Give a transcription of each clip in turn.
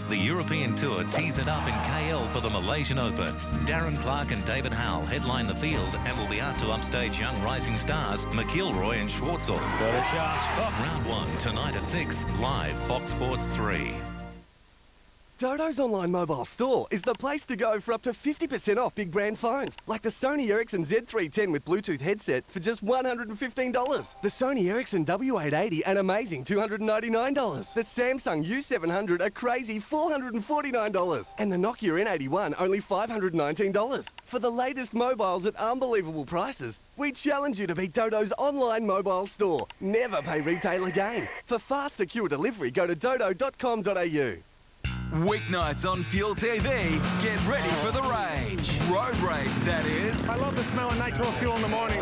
The European Tour tees it up in KL for the Malaysian Open. Darren Clark and David Howell headline the field and will be out to upstage young rising stars McIlroy and Schwartzel. Got a chance. Oh. Round 1 tonight at 6, live Fox Sports 3. Dodo's online mobile store is the place to go for up to 50% off big brand phones, like the Sony Ericsson Z310 with Bluetooth headset for just $115. The Sony Ericsson W880, an amazing $299. The Samsung U700, a crazy $449. And the Nokia N81, only $519. For the latest mobiles at unbelievable prices, we challenge you to beat Dodo's online mobile store. Never pay retail again. For fast, secure delivery, go to dodo.com.au. Weeknights on Fuel TV, get ready for the rage. Road rage, that is. I love the smell of nitro fuel in the morning.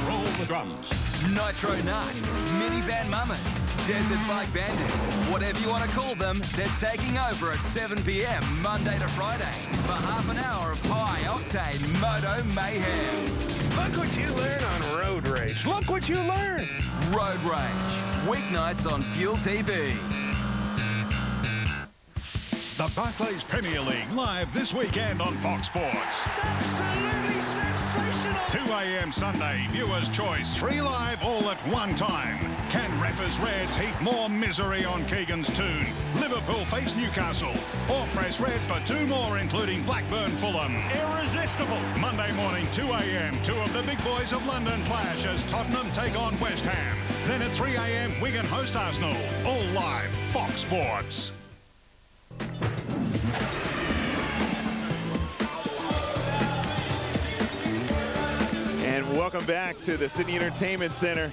Roll the drums. Nitro Nuts, Minivan Mamas, Desert Bike Bandits, whatever you want to call them, they're taking over at 7 p.m. Monday to Friday for half an hour of high-octane moto mayhem. Look what you learn on Road Rage. Look what you learn. Road Rage, weeknights on Fuel TV. The Barclays Premier League live this weekend on Fox Sports. Absolutely sensational. 2 a.m. Sunday, viewers' choice, 3 live all at one time. Can Raffers Reds heap more misery on Keegan's tune? Liverpool face Newcastle. Or press red for 2 more, including Blackburn Fulham. Irresistible. Monday morning, 2 a.m, 2 of the big boys of London clash as Tottenham take on West Ham. Then at 3 a.m, Wigan host Arsenal. All live, Fox Sports. And welcome back to the Sydney Entertainment Center,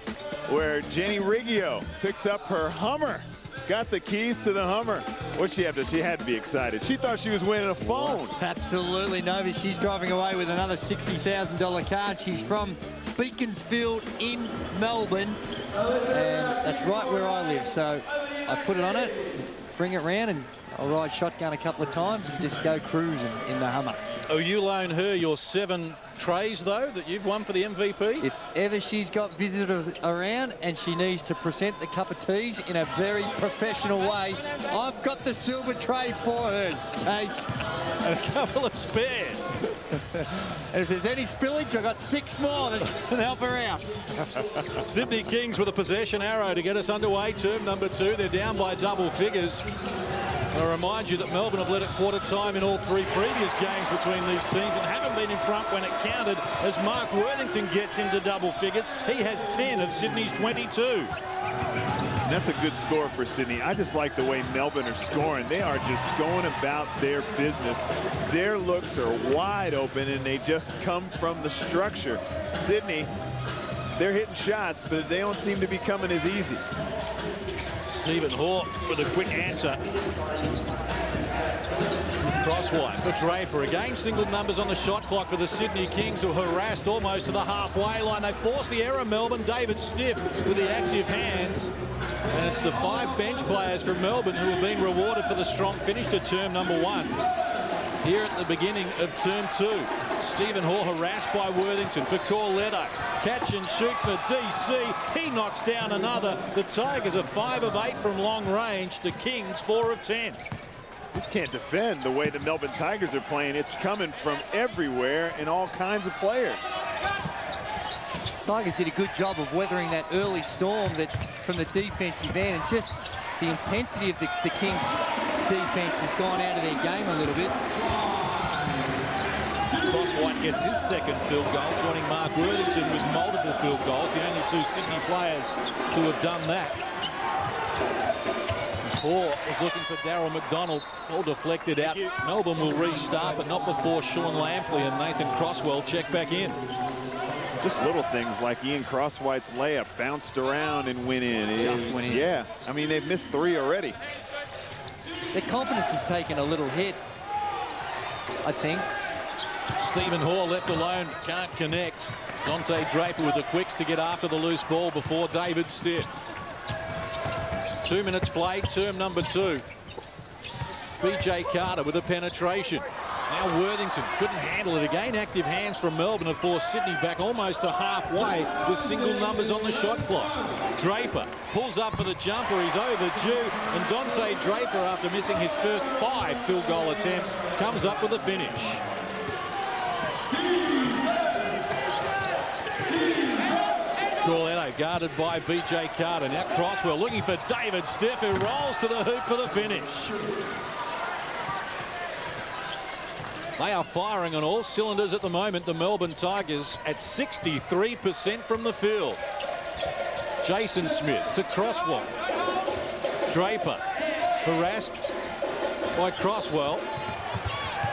where Jenny Riggio picks up her Hummer. Got the keys to the Hummer. What'd she have to? She had to be excited. She thought she was winning a phone. Absolutely, Novi. She's driving away with another $60,000 car. She's from Beaconsfield in Melbourne, and that's right where I live. So I put it on it, bring it round, and I'll ride shotgun a couple of times and just go cruising in the Hummer. Oh, you loan her your 7 trays, though, that you've won for the MVP? If ever she's got visitors around and she needs to present the cup of teas in a very professional way, I've got the silver tray for her, Case. And a couple of spares. And if there's any spillage, I've got 6 more that can help her out. Sydney Kings with a possession arrow to get us underway. Term number 2. They're down by double figures. I remind you that Melbourne have led at quarter time in all 3 previous games between these teams and haven't been in front when it counted, as Mark Worthington gets into double figures. He has 10 of Sydney's 22. And that's a good score for Sydney. I just like the way Melbourne are scoring. They are just going about their business. Their looks are wide open, and they just come from the structure. Sydney, they're hitting shots, but they don't seem to be coming as easy. Stephen Hoare with a quick answer. Crosswhite for Draper. Again, single numbers on the shot clock for the Sydney Kings, who are harassed almost to the halfway line. They force the error, Melbourne. David Stiff with the active hands. And it's the 5 bench players from Melbourne who are being rewarded for the strong finish to term number 1. Here at the beginning of term 2. Stephen Hoare harassed by Worthington for Corletto. Catch and shoot for DC. He knocks down another. The Tigers are 5 of 8 from long range to Kings 4 of 10. Just can't defend the way the Melbourne Tigers are playing. It's coming from everywhere and all kinds of players. Tigers did a good job of weathering that early storm that from the defensive end, and just the intensity of the Kings defense has gone out of their game a little bit. Crosswhite gets his 2nd field goal, joining Mark Worthington with multiple field goals, the only 2 Sydney players who have done that. Hoare was looking for Darryl McDonald, all deflected out. Melbourne will restart, but not before Sean Lampley and Nathan Crosswell check back in. Just little things like Ian Crosswhite's layup bounced around and went in. Just went in. Yeah, I mean, they've missed 3 already. Their confidence has taken a little hit, I think. Stephen Hoare left alone, can't connect. Dante Draper with the quicks to get after the loose ball before David Stitt. 2 minutes played, term number 2. BJ Carter with a penetration. Now Worthington couldn't handle it again. Active hands from Melbourne have forced Sydney back almost to halfway with single numbers on the shot clock. Draper pulls up for the jumper. He's overdue. And Dante Draper, after missing his first 5 field goal attempts, comes up with a finish. Corletto guarded by BJ Carter. Now Crosswell looking for David Stiff, who rolls to the hoop for the finish. They are firing on all cylinders at the moment, the Melbourne Tigers, at 63% from the field. Jason Smith to Crosswell. Draper harassed by Crosswell.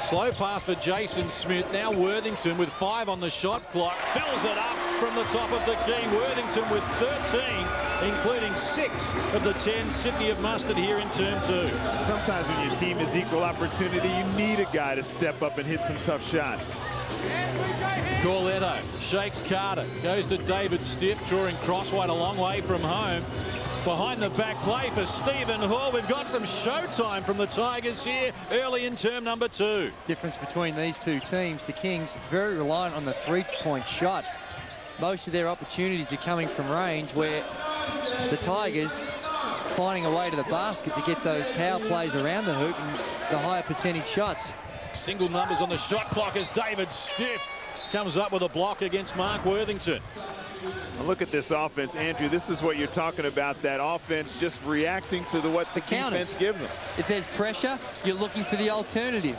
Slow pass for Jason Smith. Now Worthington with 5 on the shot clock. Fills it up from the top of the key. Worthington with 13, including 6 of the 10 Sydney have mustered here in term 2. Sometimes when your team is equal opportunity, you need a guy to step up and hit some tough shots. Corletto shakes Carter. Goes to David Stiff, drawing Crosswhite a long way from home. Behind the back play for Stephen Hall. We've got some showtime from the Tigers here early in term number 2. Difference between these two teams, the Kings very reliant on the three-point shot. Most of their opportunities are coming from range, where the Tigers finding a way to the basket to get those power plays around the hoop and the higher percentage shots. Single numbers on the shot clock as David Stiff comes up with a block against Mark Worthington. Look at this offense, Andrew. This is what you're talking about, that offense just reacting to what the defense gives them. If there's pressure, you're looking for the alternative.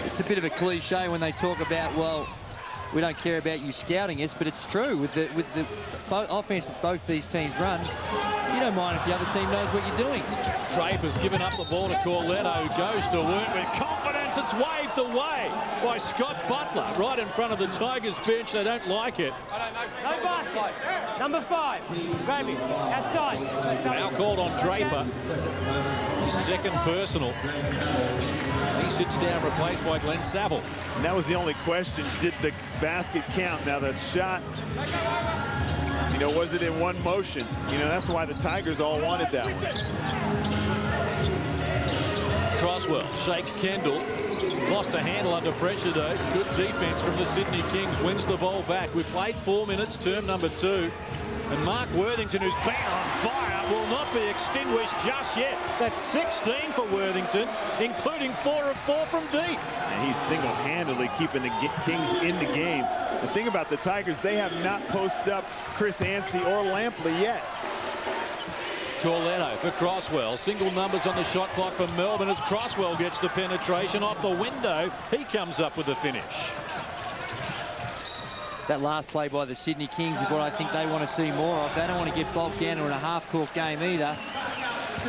It's a bit of a cliche when they talk about, well, we don't care about you scouting us, but it's true. With the offense that both these teams run, you don't mind if the other team knows what you're doing. Draper's given up the ball to Corletto, who goes to work with confidence. It's waved away by Scott Butler right in front of the Tigers bench. They don't like it. No basket. Number 5. Grab him. Outside. Now called on Draper. His second personal. He sits down, replaced by Glenn Saville. And that was the only question. Did the basket count? Now the shot, you know, was it in one motion? You know, that's why the Tigers all wanted that one. Crosswell shakes Kendall. Lost a handle under pressure, though. Good defense from the Sydney Kings. Wins the ball back. We've played 4 minutes, term number 2. And Mark Worthington, who's been on fire, will not be extinguished just yet. That's 16 for Worthington, including 4 of 4 from deep. And he's single-handedly keeping the Kings in the game. The thing about the Tigers, they have not posted up Chris Anstey or Lampley yet. Corletto for Crosswell. Single numbers on the shot clock for Melbourne as Crosswell gets the penetration off the window. He comes up with the finish. That last play by the Sydney Kings is what I think they want to see more of. They don't want to get bogged down in a half-court game either.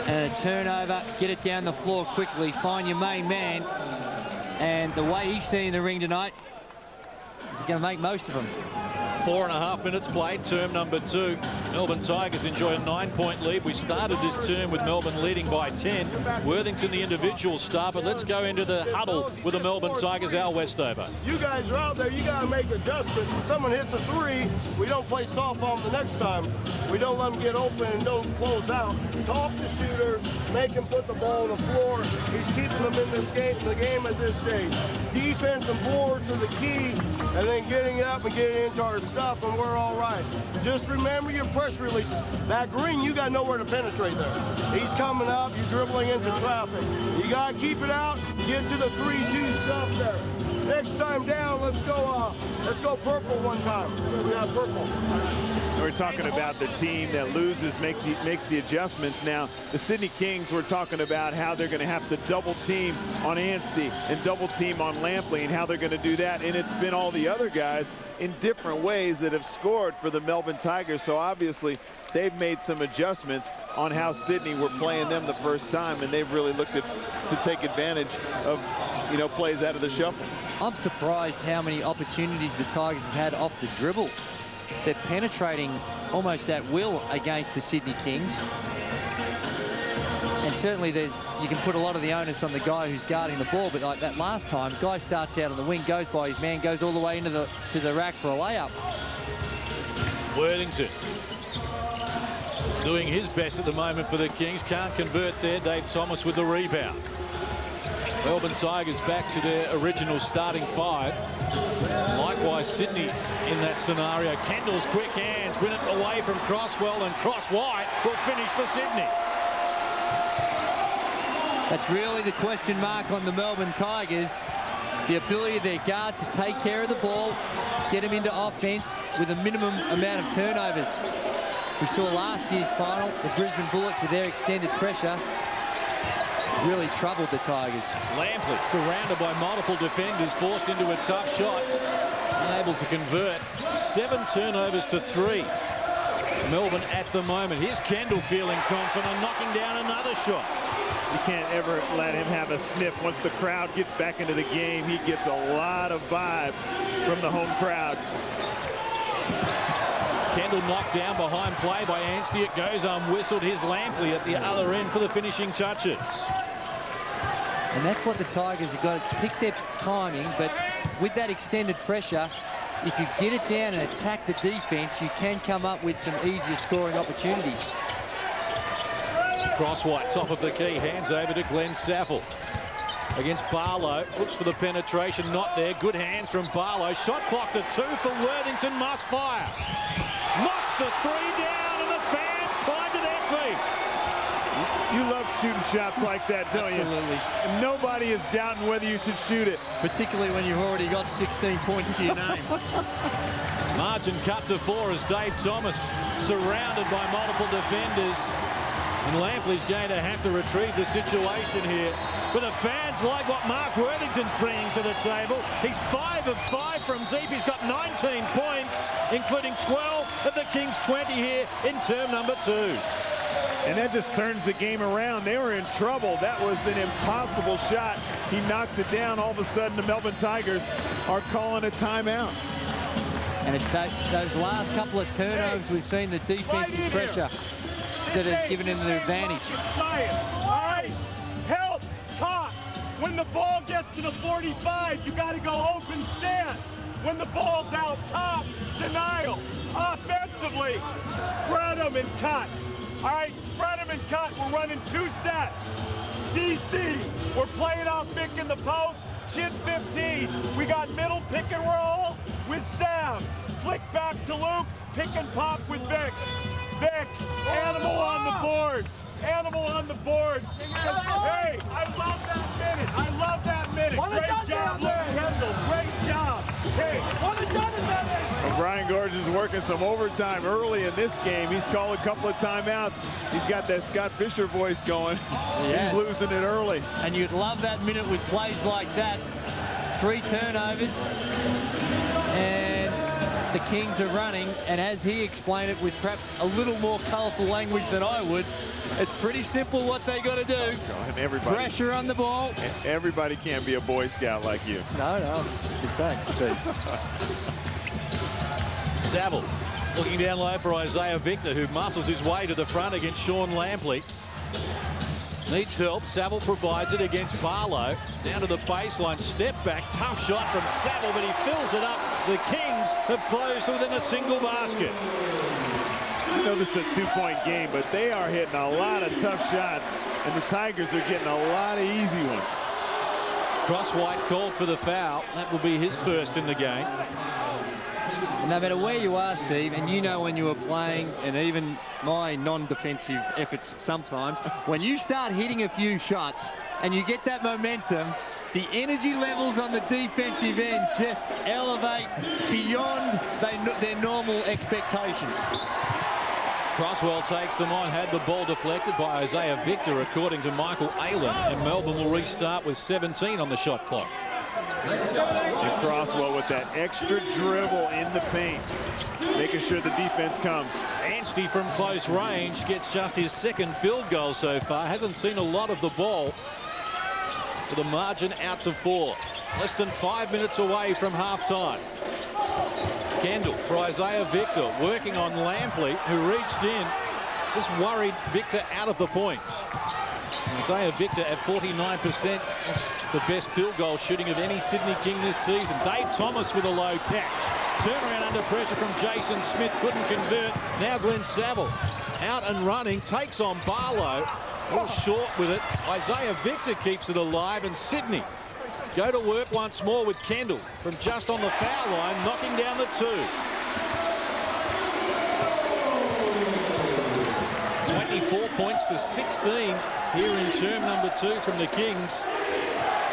And a turnover, get it down the floor quickly, find your main man. And the way he's seen the ring tonight, he's going to make most of them. 4.5 minutes played, term number 2. Melbourne Tigers enjoy a 9-point lead. We started this term with Melbourne leading by 10. Worthington the individual star, but let's go into the huddle with the Melbourne Tigers. Al Westover. You guys are out there, you got to make adjustments. When someone hits a 3, we don't play soft on the next time. We don't let them get open and don't close out. Talk the shooter, make him put the ball on the floor. He's keeping them in this game, the game at this stage. Defense and boards are the key, and then getting up and getting into our stuff, and we're all right. Just remember your pressure releases. That green, you got nowhere to penetrate there. He's coming up, you're dribbling into traffic. You got to keep it out, get to the 3-2 stuff there. Next time down, let's go purple one time. We got purple. We're talking about the team that loses makes the adjustments. Now, the Sydney Kings, we're talking about how they're going to have to double team on Anstey and double team on Lampley and how they're going to do that. And it's been all the other guys in different ways that have scored for the Melbourne Tigers. So obviously they've made some adjustments on how Sydney were playing them the first time, and they've really looked to take advantage of, you know, plays out of the shuffle. I'm surprised how many opportunities the Tigers have had off the dribble. They're penetrating almost at will against the Sydney Kings. And certainly you can put a lot of the onus on the guy who's guarding the ball, but like that last time, guy starts out on the wing, goes by his man, goes all the way into the rack for a layup. Worthington doing his best at the moment for the Kings. Can't convert there. Dave Thomas with the rebound. Melbourne Tigers back to their original starting 5. Likewise, Sydney in that scenario. Kendall's quick hands win it away from Crosswell, and Cross-White will finish for Sydney. That's really the question mark on the Melbourne Tigers. The ability of their guards to take care of the ball, get them into offense with a minimum amount of turnovers. We saw last year's final, the Brisbane Bullets with their extended pressure really troubled the Tigers. Lampley surrounded by multiple defenders, forced into a tough shot, unable to convert. 7 turnovers to 3. Melbourne at the moment. Here's Kendall feeling confident, knocking down another shot. You can't ever let him have a sniff. Once the crowd gets back into the game, he gets a lot of vibe from the home crowd. Kendall knocked down behind play by Anstey. It goes unwhistled. Here's Lampley at the other end for the finishing touches. And that's what the Tigers have got to pick their timing, but with that extended pressure, if you get it down and attack the defense, you can come up with some easier scoring opportunities. Crosswhite, top of the key, hands over to Glenn Saffel. Against Barlow, looks for the penetration, not there. Good hands from Barlow. Shot clocked at 2 for Worthington, must fire. Knocks the 3 down, and the fans climb to their feet. You love shooting shots like that, don't you? Absolutely. Nobody is doubting whether you should shoot it. Particularly when you've already got 16 points to your name. Margin cut to 4 as Dave Thomas surrounded by multiple defenders. And Lampley's going to have to retrieve the situation here. But the fans like what Mark Worthington's bringing to the table. He's 5 of 5 from deep. He's got 19 points, including 12 of the Kings 20 here in term number 2. And that just turns the game around. They were in trouble. That was an impossible shot. He knocks it down. All of a sudden, the Melbourne Tigers are calling a timeout. And it's those last couple of turnovers we've seen the defensive pressure that has given him the advantage. All right, help, talk. When the ball gets to the 45, you got to go open stance. When the ball's out top, denial. Offensively, spread them and cut. All right, spread them and cut. We're running 2 sets. DC, we're playing off Vic in the post. Shin 15. We got middle pick and roll with Sam. Flick back to Luke. Pick and pop with Vic. Vic, animal on the boards. Animal on the boards. Hey, I love that minute. I love that minute. Great job, Luke Kendall. Great job. Hey, what a done minute. Well, Brian Gorge is working some overtime early in this game. He's called a couple of timeouts. He's got that Scott Fisher voice going. Yes. He's losing it early. And you'd love that minute with plays like that. 3 turnovers. And the Kings are running, and as he explained it with perhaps a little more colourful language than I would, it's pretty simple what they got to do. And everybody, pressure on the ball. And everybody can't be a Boy Scout like you. No, just saying. Saville looking down low for Isaiah Victor, who muscles his way to the front against Sean Lampley. Needs help. Saville provides it against Barlow. Down to the baseline. Step back. Tough shot from Saville, but he fills it up. The Kings have closed within a single basket. I know this is a 2-point game, but they are hitting a lot of tough shots, and the Tigers are getting a lot of easy ones. Crosswhite called for the foul. That will be his first in the game. And no matter where you are, Steve, and you know when you are playing, and even my non-defensive efforts sometimes, when you start hitting a few shots and you get that momentum, the energy levels on the defensive end just elevate beyond their normal expectations. Crosswell takes them on, had the ball deflected by Isaiah Victor, according to Michael Aylen, and Melbourne will restart with 17 on the shot clock. And Crosswell with that extra dribble in the paint, making sure the defense comes. Anstey from close range gets just his 2nd field goal so far. Hasn't seen a lot of the ball, with a margin out to 4. Less than 5 minutes away from halftime. Kendall for Isaiah Victor, working on Lampley, who reached in, just worried Victor out of the points. Isaiah Victor at 49%, the best field goal shooting of any Sydney King this season. Dave Thomas with a low catch. Turnaround under pressure from Jason Smith, couldn't convert. Now Glenn Saville out and running, takes on Barlow. A little short with it. Isaiah Victor keeps it alive, and Sydney go to work once more with Kendall from just on the foul line, knocking down the 2. 24 points to 16 here in term number 2 from the Kings.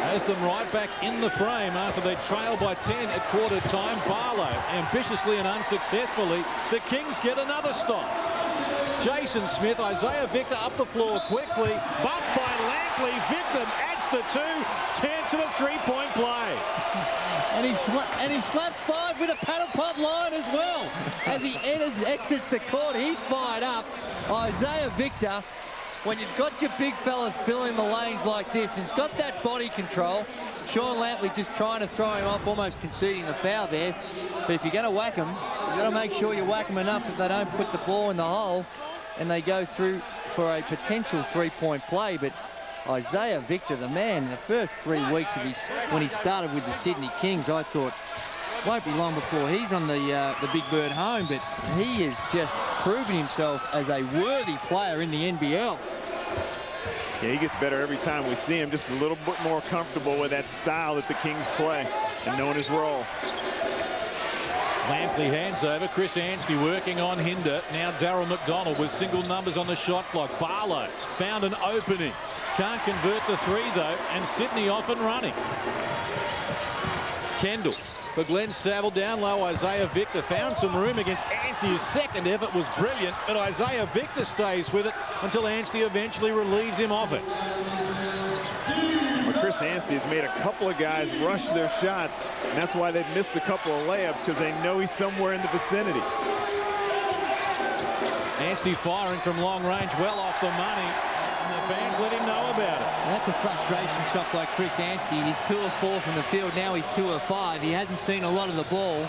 Has them right back in the frame after they trail by 10 at quarter time. Barlow ambitiously and unsuccessfully. The Kings get another stop. Jason Smith, Isaiah Victor up the floor quickly. Bumped by Langley. Victor adds the 2. Turns to a 3-point play. And he slaps 5 with a paddle pop line as well. As he exits the court, he's fired up. Isaiah Victor, when you've got your big fellas filling the lanes like this, and he's got that body control. Sean Lampley just trying to throw him off, almost conceding the foul there. But if you're going to whack him, you've got to make sure you whack him enough that they don't put the ball in the hole and they go through for a potential 3-point play. But Isaiah Victor, the man, in the first 3 weeks of when he started with the Sydney Kings, I thought, won't be long before he's on the Big Bird home, but he is just proving himself as a worthy player in the NBL. Yeah, he gets better every time we see him, just a little bit more comfortable with that style that the Kings play and knowing his role. Lampley hands over. Chris Anstey working on Hinder. Now Darryl McDonald with single numbers on the shot clock. Barlow found an opening. Can't convert the 3 though, and Sydney off and running. Kendall for Glenn Saville down low. Isaiah Victor found some room against Anstey. His second effort was brilliant, but Isaiah Victor stays with it until Anstey eventually relieves him off it. Well, Chris Anstey has made a couple of guys rush their shots, and that's why they've missed a couple of layups, because they know he's somewhere in the vicinity. Anstey firing from long range, well off the money. And the fans let him know about it. That's a frustration shot by Chris Anstey. He's 2 of 4 from the field. Now he's 2 of 5. He hasn't seen a lot of the ball.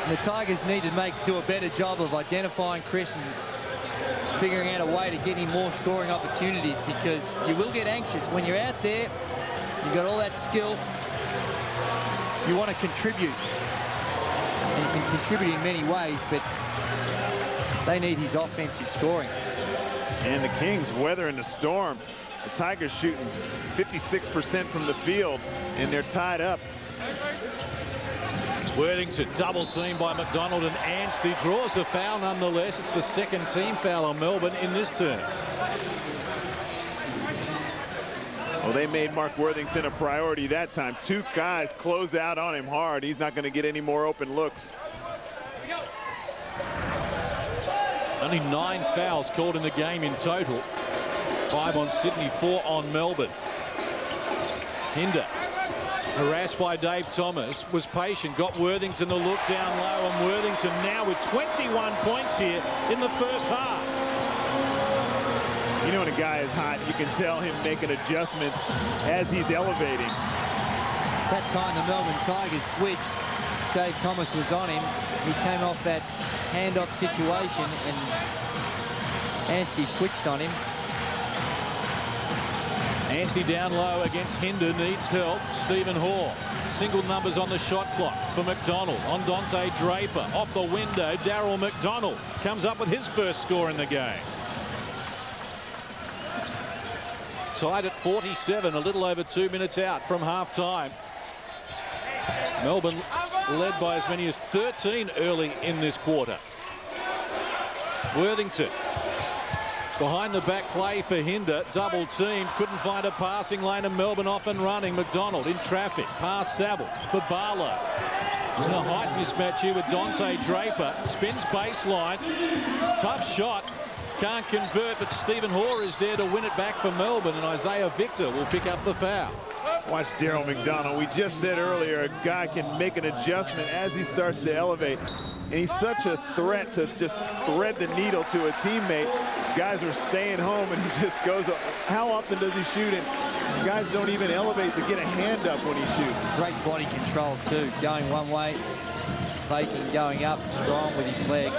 And the Tigers need to do a better job of identifying Chris and figuring out a way to get him more scoring opportunities, because you will get anxious when you're out there. You've got all that skill. You want to contribute. And you can contribute in many ways, but they need his offensive scoring. And the Kings weathering the storm. The Tigers shooting 56% from the field, and they're tied up. Worthington double team by McDonald, and Anstey draws a foul nonetheless. It's the second team foul on Melbourne in this term. Well, they made Mark Worthington a priority that time. 2 guys close out on him hard. He's not going to get any more open looks. Only 9 fouls called in the game in total. 5 on Sydney, 4 on Melbourne. Hinder, harassed by Dave Thomas, was patient, got Worthington to look down low, and Worthington now with 21 points here in the first half. You know, when a guy is hot, you can tell him making adjustments as he's elevating. That time the Melbourne Tigers switched, Dave Thomas was on him. He came off that handoff situation, and Anstey switched on him. Anstey down low against Hinder, needs help. Stephen Hoare, single numbers on the shot clock for McDonald. On Dante Draper, off the window. Darryl McDonald comes up with his first score in the game. Tied at 47, a little over 2 minutes out from half-time. Melbourne led by as many as 13 early in this quarter. Worthington behind the back play for Hinder, double team, couldn't find a passing lane, and Melbourne off and running. McDonald in traffic, past Saville for Barlow. In a height mismatch here with Dante Draper, spins baseline, tough shot, can't convert, but Stephen Hoare is there to win it back for Melbourne, and Isaiah Victor will pick up the foul. Watch Darryl McDonald. We just said earlier, a guy can make an adjustment as he starts to elevate. And he's such a threat to just thread the needle to a teammate. Guys are staying home, and he just goes up. How often does he shoot? And guys don't even elevate to get a hand up when he shoots. Great body control too, going one way, faking, going up, strong with his legs.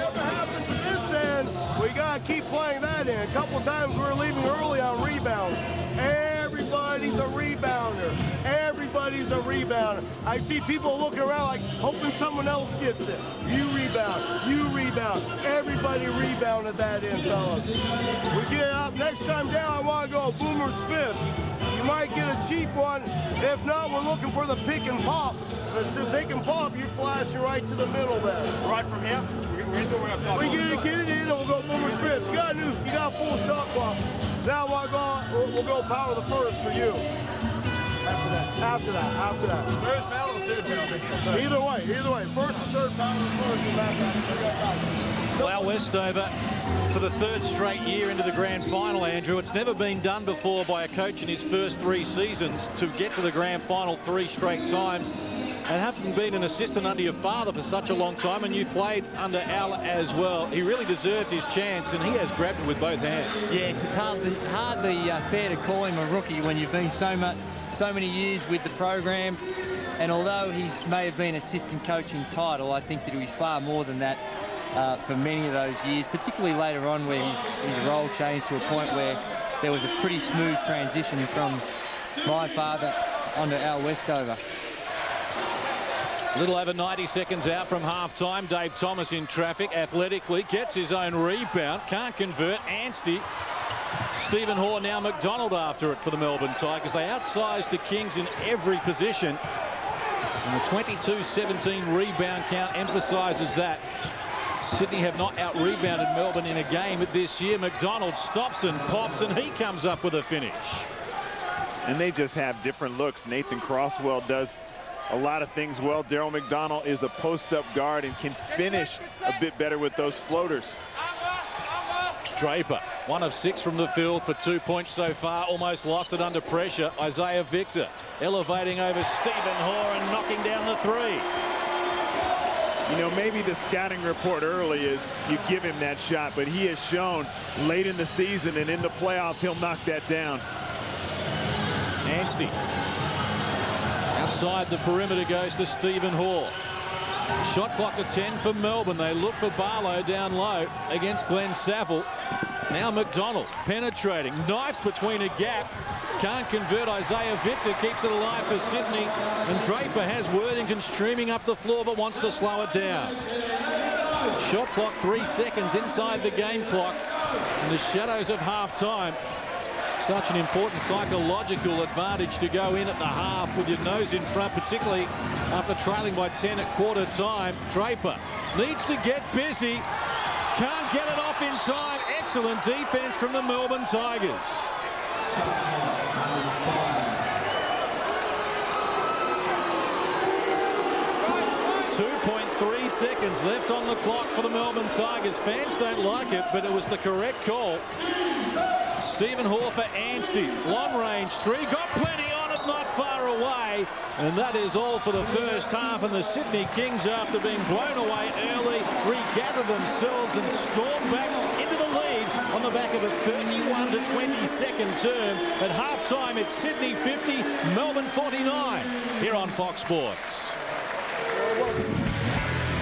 This end, we got to keep playing that in. A couple times we're leaving early on rebounds. Everybody's a rebounder. Everybody's a rebounder. I see people looking around like hoping someone else gets it. You rebound. You rebound. Everybody rebound at that end, fellas. We get up next next time down, I want to go Boomer's Fist. You might get a cheap one. If not, we're looking for the pick and pop. The pick and pop, you flash it right to the middle there. Right from here? We get it in, and we'll go Boomer's Fist. You got a full shot clock. Now we'll go power the first for you. After that. First foul or third foul? Either way. First and third power the first and back. Well, Westover, for the third straight year into the grand final, Andrew, it's never been done before by a coach in his first 3 seasons to get to the grand final 3 straight times. And having been an assistant under your father for such a long time, and you played under Al as well, he really deserved his chance, and he has grabbed it with both hands. Yes, it's hardly fair to call him a rookie when you've been so many years with the program. And although he may have been assistant coach in title, I think that he was far more than that for many of those years, particularly later on where his role changed to a point where there was a pretty smooth transition from my father onto Al Westover. A little over 90 seconds out from half-time. Dave Thomas in traffic, athletically, gets his own rebound, can't convert. Anstey, Stephen Hoare, now McDonald after it for the Melbourne Tigers. They outsized the Kings in every position. And the 22-17 rebound count emphasises that. Sydney have not out-rebounded Melbourne in a game this year. McDonald stops and pops, and he comes up with a finish. And they just have different looks. Nathan Crosswell does a lot of things well. Daryl McDonald is a post-up guard and can finish a bit better with those floaters. Draper, 1 of 6 from the field for 2 points so far. Almost lost it under pressure. Isaiah Victor elevating over Stephen Hoare and knocking down the 3. You know, maybe the scouting report early is you give him that shot, but he has shown late in the season and in the playoffs he'll knock that down. Anstey. Outside the perimeter goes to Stephen Hoare. Shot clock to 10 for Melbourne. They look for Barlow down low against Glenn Saville. Now McDonald penetrating. Knifes between a gap. Can't convert. Isaiah Victor keeps it alive for Sydney. And Draper has Worthington streaming up the floor but wants to slow it down. Shot clock 3 seconds inside the game clock. In the shadows of half-time. Such an important psychological advantage to go in at the half with your nose in front, particularly after trailing by 10 at quarter time. Draper needs to get busy. Can't get it off in time. Excellent defense from the Melbourne Tigers. 2.3 seconds left on the clock for the Melbourne Tigers. Fans don't like it, but it was the correct call. Stephen Hoare for Anstey. Long range 3. Got plenty on it, not far away. And that is all for the first half. And the Sydney Kings, after being blown away early, regather themselves and storm back into the lead on the back of a 31-22 term. At half-time, it's Sydney 50, Melbourne 49 here on Fox Sports.